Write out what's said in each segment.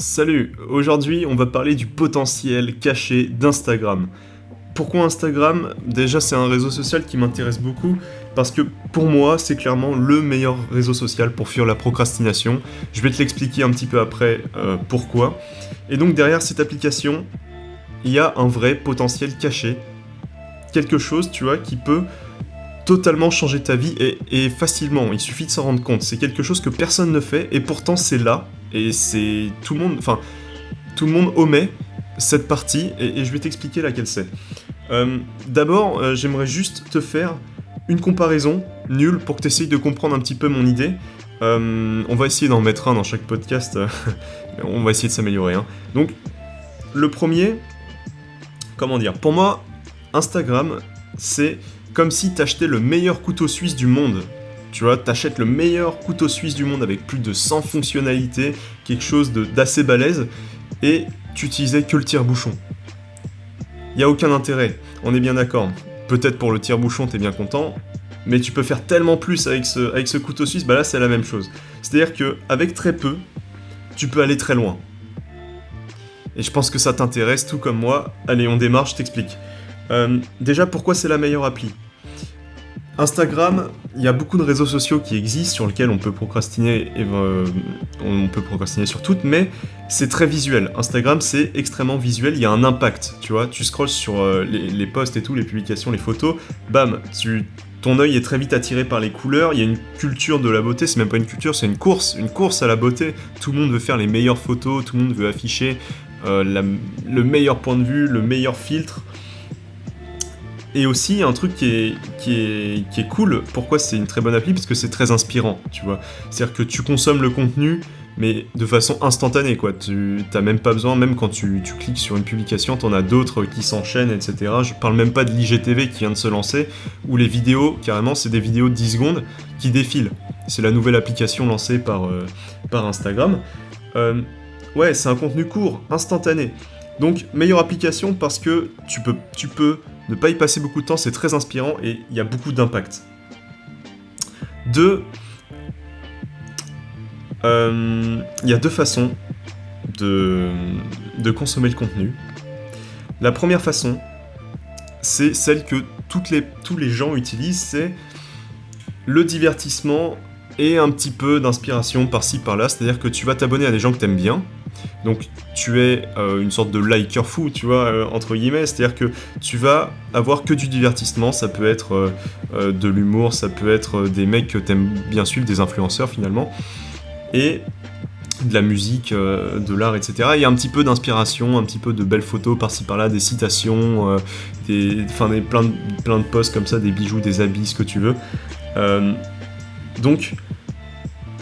Salut, aujourd'hui on va parler du potentiel caché d'Instagram. Pourquoi Instagram? Déjà c'est un réseau social qui m'intéresse beaucoup parce que pour moi c'est clairement le meilleur réseau social pour fuir la procrastination. Je vais te l'expliquer un petit peu après pourquoi. Et donc derrière cette application, il y a un vrai potentiel caché. Quelque chose, tu vois, qui peut totalement changer ta vie et facilement, il suffit de s'en rendre compte. C'est quelque chose que personne ne fait et pourtant c'est là et c'est tout le monde omet cette partie et je vais t'expliquer laquelle c'est. D'abord, j'aimerais juste te faire une comparaison nulle pour que tu essayes de comprendre un petit peu mon idée. On va essayer d'en mettre un dans chaque podcast, on va essayer de s'améliorer. Hein. Donc, le premier, comment dire, pour moi, Instagram, c'est comme si t'achetais le meilleur couteau suisse du monde. Tu vois, t'achètes le meilleur couteau suisse du monde avec plus de 100 fonctionnalités, quelque chose d'assez balèze, et tu utilisais que le tire-bouchon. Y a aucun intérêt, on est bien d'accord. Peut-être pour le tire-bouchon t'es bien content, mais tu peux faire tellement plus avec ce couteau suisse, bah là c'est la même chose. C'est-à-dire qu'avec très peu, tu peux aller très loin. Et je pense que ça t'intéresse tout comme moi. Allez, on démarre, je t'explique. Déjà, pourquoi c'est la meilleure appli? Instagram, il y a beaucoup de réseaux sociaux qui existent sur lesquels on peut procrastiner, on peut procrastiner sur toutes, mais c'est très visuel. Instagram, c'est extrêmement visuel, il y a un impact, tu vois. Tu scrolles sur les posts et tout, les publications, les photos, bam, ton œil est très vite attiré par les couleurs, il y a une culture de la beauté, c'est même pas une culture, c'est une course à la beauté. Tout le monde veut faire les meilleures photos, tout le monde veut afficher le meilleur point de vue, le meilleur filtre. Et aussi, un truc qui est cool, pourquoi c'est une très bonne appli, parce que c'est très inspirant, tu vois. C'est-à-dire que tu consommes le contenu, mais de façon instantanée, quoi. Tu t'as même pas besoin, même quand tu cliques sur une publication, t'en as d'autres qui s'enchaînent, etc. Je parle même pas de l'IGTV qui vient de se lancer, où les vidéos, carrément, c'est des vidéos de 10 secondes qui défilent. C'est la nouvelle application lancée par Instagram. Ouais, c'est un contenu court, instantané. Donc, meilleure application parce que tu peux ne pas y passer beaucoup de temps, c'est très inspirant et il y a beaucoup d'impact. Il y a deux façons de consommer le contenu. La première façon, c'est celle que tous les gens utilisent, c'est le divertissement et un petit peu d'inspiration par-ci par-là, c'est-à-dire que tu vas t'abonner à des gens que t'aimes bien. Donc tu es une sorte de liker fou, tu vois, entre guillemets, c'est-à-dire que tu vas avoir que du divertissement, ça peut être de l'humour, ça peut être des mecs que t'aimes bien suivre, des influenceurs finalement, et de la musique, de l'art, etc. Il y a un petit peu d'inspiration, un petit peu de belles photos par-ci par-là, des citations, plein de posts comme ça, des bijoux, des habits, ce que tu veux. Donc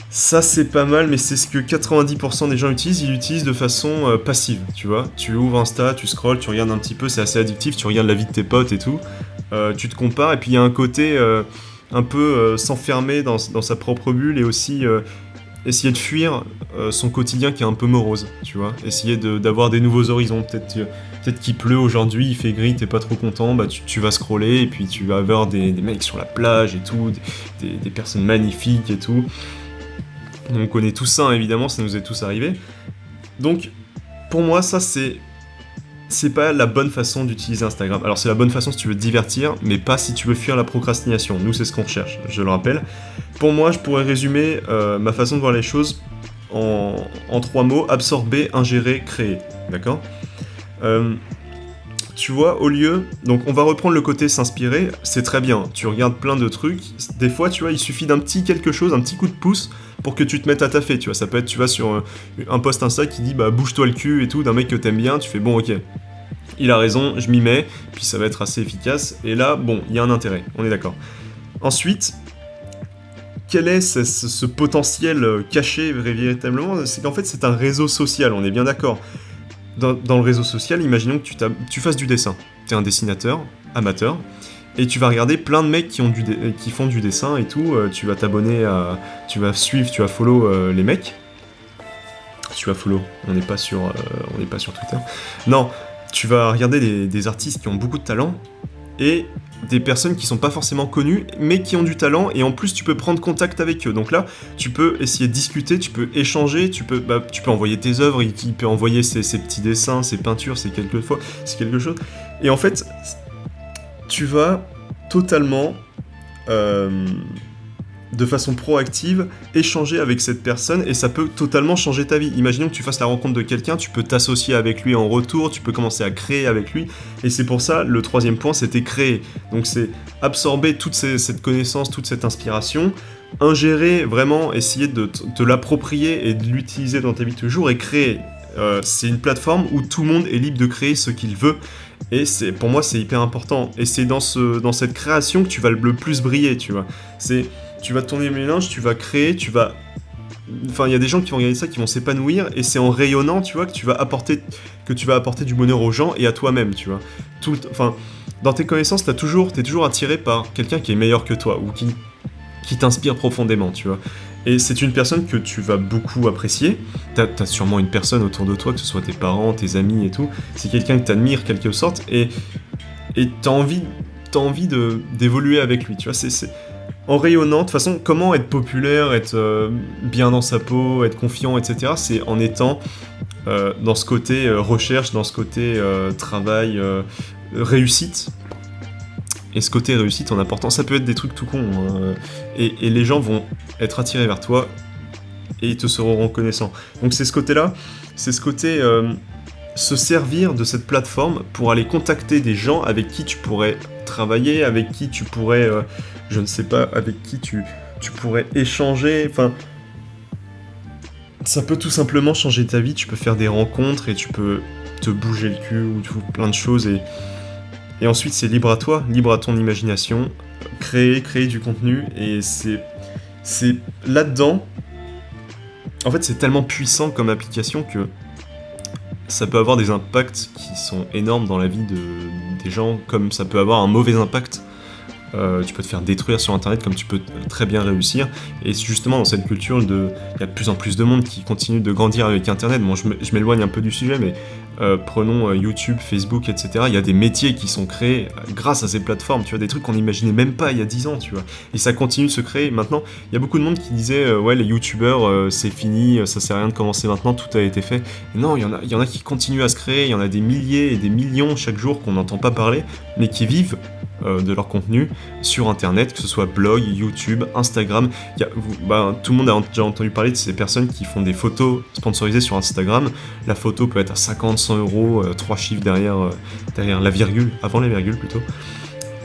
ça c'est pas mal, mais c'est ce que 90% des gens utilisent, ils l'utilisent de façon passive, tu vois. Tu ouvres Insta, tu scrolles, tu regardes un petit peu, c'est assez addictif, tu regardes la vie de tes potes et tout, tu te compares, et puis il y a un côté un peu s'enfermer dans sa propre bulle, et aussi essayer de fuir son quotidien qui est un peu morose, tu vois. Essayer d'avoir des nouveaux horizons, peut-être qu'il pleut aujourd'hui, il fait gris, t'es pas trop content, bah tu vas scroller, et puis tu vas avoir des mecs sur la plage et tout, des personnes magnifiques et tout. On connaît tout ça, hein, évidemment, ça nous est tous arrivé. Donc, pour moi, ça, c'est pas la bonne façon d'utiliser Instagram. Alors, c'est la bonne façon si tu veux te divertir, mais pas si tu veux fuir la procrastination. Nous, c'est ce qu'on recherche, je le rappelle. Pour moi, je pourrais résumer ma façon de voir les choses en 3 mots: absorber, ingérer, créer. D'accord ? Tu vois, au lieu... Donc, on va reprendre le côté s'inspirer, c'est très bien. Tu regardes plein de trucs. Des fois, tu vois, il suffit d'un petit quelque chose, un petit coup de pouce pour que tu te mettes à taffer, tu vois. Ça peut être, tu vas sur un post Insta qui dit, bah, bouge-toi le cul et tout, d'un mec que t'aimes bien, tu fais, bon, ok, il a raison, je m'y mets, puis ça va être assez efficace. Et là, bon, il y a un intérêt, on est d'accord. Ensuite, quel est ce potentiel caché véritablement? C'est qu'en fait, c'est un réseau social, on est bien d'accord. Dans le réseau social, imaginons que tu fasses du dessin. T'es un dessinateur, amateur, et tu vas regarder plein de mecs qui font du dessin et tout, tu vas t'abonner à... Tu vas suivre, tu vas follow les mecs. Tu vas follow, on n'est pas sur Twitter. Non, tu vas regarder des artistes qui ont beaucoup de talent, et des personnes qui sont pas forcément connues, mais qui ont du talent, et en plus tu peux prendre contact avec eux. Donc là, tu peux essayer de discuter, tu peux échanger, tu peux envoyer tes œuvres, il peut envoyer ses petits dessins, ses peintures, c'est quelque chose. Et en fait, tu vas totalement, de façon proactive, échanger avec cette personne, et ça peut totalement changer ta vie. Imaginons que tu fasses la rencontre de quelqu'un, tu peux t'associer avec lui en retour, tu peux commencer à créer avec lui, et c'est pour ça, le troisième point, c'était créer. Donc c'est absorber toute cette connaissance, toute cette inspiration, ingérer, vraiment essayer de te l'approprier et de l'utiliser dans ta vie de tous les jours, et créer. C'est une plateforme où tout le monde est libre de créer ce qu'il veut, et pour moi c'est hyper important, et c'est dans cette création que tu vas le plus briller, tu vois. Tu vas tourner le mélange, tu vas créer, Enfin, il y a des gens qui vont regarder ça, qui vont s'épanouir, et c'est en rayonnant, tu vois, que tu vas apporter du bonheur aux gens et à toi-même, tu vois. Enfin, dans tes connaissances, t'es toujours attiré par quelqu'un qui est meilleur que toi, ou qui t'inspire profondément, tu vois. Et c'est une personne que tu vas beaucoup apprécier. T'as sûrement une personne autour de toi, que ce soit tes parents, tes amis et tout. C'est quelqu'un que t'admires quelque sorte, et t'as envie d'évoluer avec lui, tu vois. C'est en rayonnant. De toute façon, comment être populaire, être bien dans sa peau, être confiant, etc. C'est en étant dans ce côté recherche, dans ce côté travail, réussite. Et ce côté réussite en apportant, ça peut être des trucs tout cons, hein, et les gens vont être attirés vers toi et ils te seront reconnaissants. Donc c'est ce côté-là, se servir de cette plateforme pour aller contacter des gens avec qui tu pourrais travailler, avec qui tu pourrais, je ne sais pas, avec qui tu pourrais échanger, enfin... Ça peut tout simplement changer ta vie, tu peux faire des rencontres et tu peux te bouger le cul ou plein de choses, et ensuite c'est libre à toi, libre à ton imagination, créer du contenu, et c'est là-dedans, en fait c'est tellement puissant comme application que ça peut avoir des impacts qui sont énormes dans la vie des gens, comme ça peut avoir un mauvais impact. Tu peux te faire détruire sur internet comme tu peux très bien réussir, et justement dans cette culture il y a de plus en plus de monde qui continue de grandir avec internet. Bon, je m'éloigne un peu du sujet, mais prenons YouTube, Facebook, etc. Il y a des métiers qui sont créés grâce à ces plateformes, tu vois, des trucs qu'on n'imaginait même pas il y a 10 ans, tu vois, et ça continue de se créer. Maintenant, il y a beaucoup de monde qui disait ouais, les youtubeurs c'est fini, ça sert à rien de commencer maintenant, tout a été fait. Et non, il y en a qui continuent à se créer, il y en a des milliers et des millions chaque jour qu'on n'entend pas parler, mais qui vivent de leur contenu sur internet, que ce soit blog, YouTube, Instagram. Tout le monde a déjà entendu parler de ces personnes qui font des photos sponsorisées sur Instagram. La photo peut être à 50, 100 euros, 3 chiffres derrière la virgule, avant la virgule plutôt.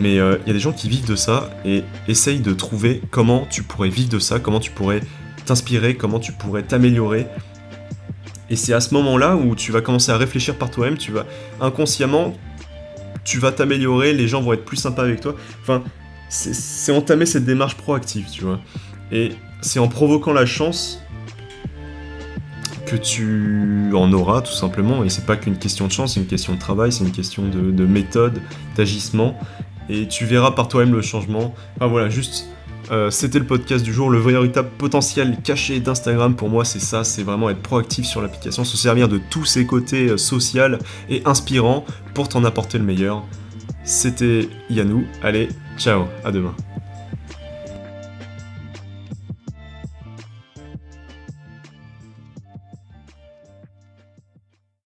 Mais il y a des gens qui vivent de ça et essayent de trouver comment tu pourrais vivre de ça, comment tu pourrais t'inspirer, comment tu pourrais t'améliorer. Et c'est à ce moment-là où tu vas commencer à réfléchir par toi-même, tu vas inconsciemment, tu vas t'améliorer, les gens vont être plus sympas avec toi. Enfin, c'est entamer cette démarche proactive, tu vois. Et c'est en provoquant la chance que tu en auras, tout simplement. Et c'est pas qu'une question de chance, c'est une question de travail, c'est une question de méthode, d'agissement. Et tu verras par toi-même le changement. Enfin voilà, juste... c'était le podcast du jour, le véritable potentiel caché d'Instagram. Pour moi c'est ça, c'est vraiment être proactif sur l'application, se servir de tous ses côtés social et inspirants pour t'en apporter le meilleur. C'était Yannou, allez, ciao, à demain.